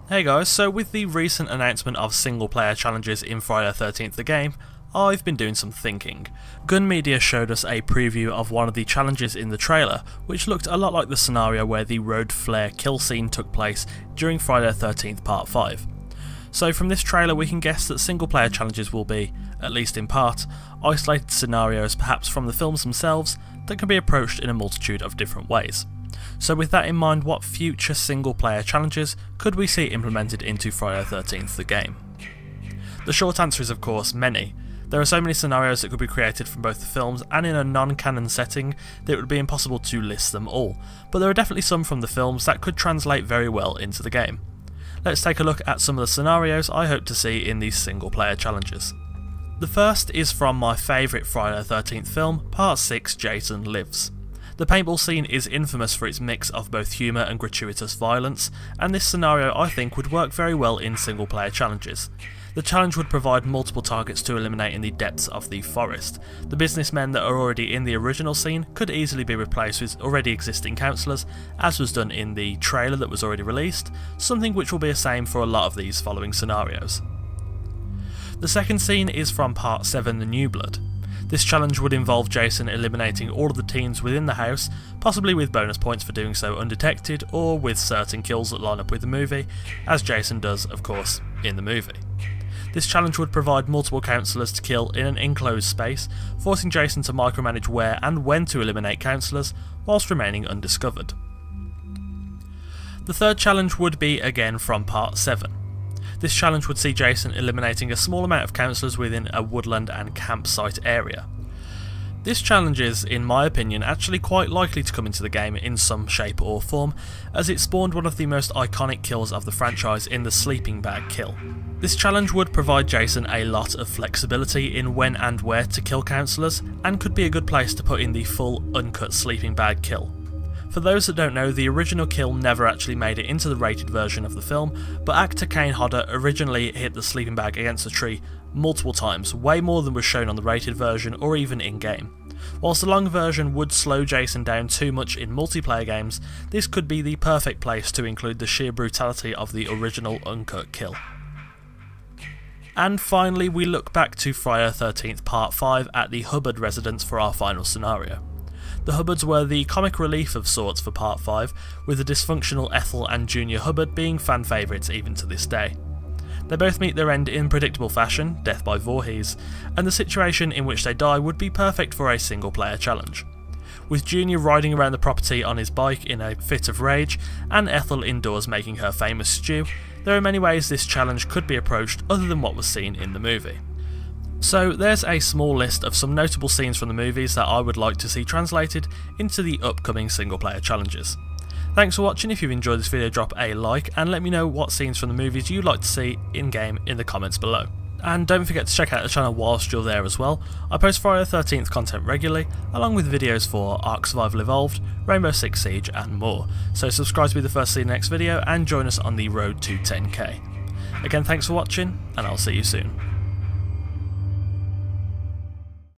Hey guys, so with the recent announcement of single player challenges in Friday the 13th the game, I've been doing some thinking. Gun Media showed us a preview of one of the challenges in the trailer, which looked a lot like the scenario where the road flare kill scene took place during Friday the 13th Part 5. So from this trailer we can guess that single player challenges will be, at least in part, isolated scenarios perhaps from the films themselves that can be approached in a multitude of different ways. So with that in mind, what future single player challenges could we see implemented into Friday the 13th the game? The short answer is of course many. There are so many scenarios that could be created from both the films and in a non-canon setting that it would be impossible to list them all, but there are definitely some from the films that could translate very well into the game. Let's take a look at some of the scenarios I hope to see in these single player challenges. The first is from my favourite Friday the 13th film, Part 6 Jason Lives. The paintball scene is infamous for its mix of both humour and gratuitous violence, and this scenario I think would work very well in single player challenges. The challenge would provide multiple targets to eliminate in the depths of the forest. The businessmen that are already in the original scene could easily be replaced with already existing counsellors, as was done in the trailer that was already released, something which will be the same for a lot of these following scenarios. The second scene is from Part 7 The New Blood. This challenge would involve Jason eliminating all of the teens within the house, possibly with bonus points for doing so undetected or with certain kills that line up with the movie, as Jason does, of course, in the movie. This challenge would provide multiple counsellors to kill in an enclosed space, forcing Jason to micromanage where and when to eliminate counsellors, whilst remaining undiscovered. The third challenge would be again from Part 7. This challenge would see Jason eliminating a small amount of counsellors within a woodland and campsite area. This challenge is, in my opinion, actually quite likely to come into the game in some shape or form, as it spawned one of the most iconic kills of the franchise in the sleeping bag kill. This challenge would provide Jason a lot of flexibility in when and where to kill counsellors, and could be a good place to put in the full uncut sleeping bag kill. For those that don't know, the original kill never actually made it into the rated version of the film, but actor Kane Hodder originally hit the sleeping bag against a tree multiple times, way more than was shown on the rated version or even in-game. Whilst the long version would slow Jason down too much in multiplayer games, this could be the perfect place to include the sheer brutality of the original uncut kill. And finally we look back to Friday the 13th Part 5 at the Hubbard residence for our final scenario. The Hubbards were the comic relief of sorts for Part 5, with the dysfunctional Ethel and Junior Hubbard being fan favourites even to this day. They both meet their end in predictable fashion, death by Voorhees, and the situation in which they die would be perfect for a single player challenge. With Junior riding around the property on his bike in a fit of rage, and Ethel indoors making her famous stew, there are many ways this challenge could be approached other than what was seen in the movie. So there's a small list of some notable scenes from the movies that I would like to see translated into the upcoming single player challenges. Thanks for watching. If you've enjoyed this video, drop a like and let me know what scenes from the movies you'd like to see in game in the comments below. And don't forget to check out the channel whilst you're there as well. I post Friday the 13th content regularly, along with videos for Ark Survival Evolved, Rainbow Six Siege and more. So subscribe to be the first to see the next video and join us on the road to 10k. Again, thanks for watching and I'll see you soon.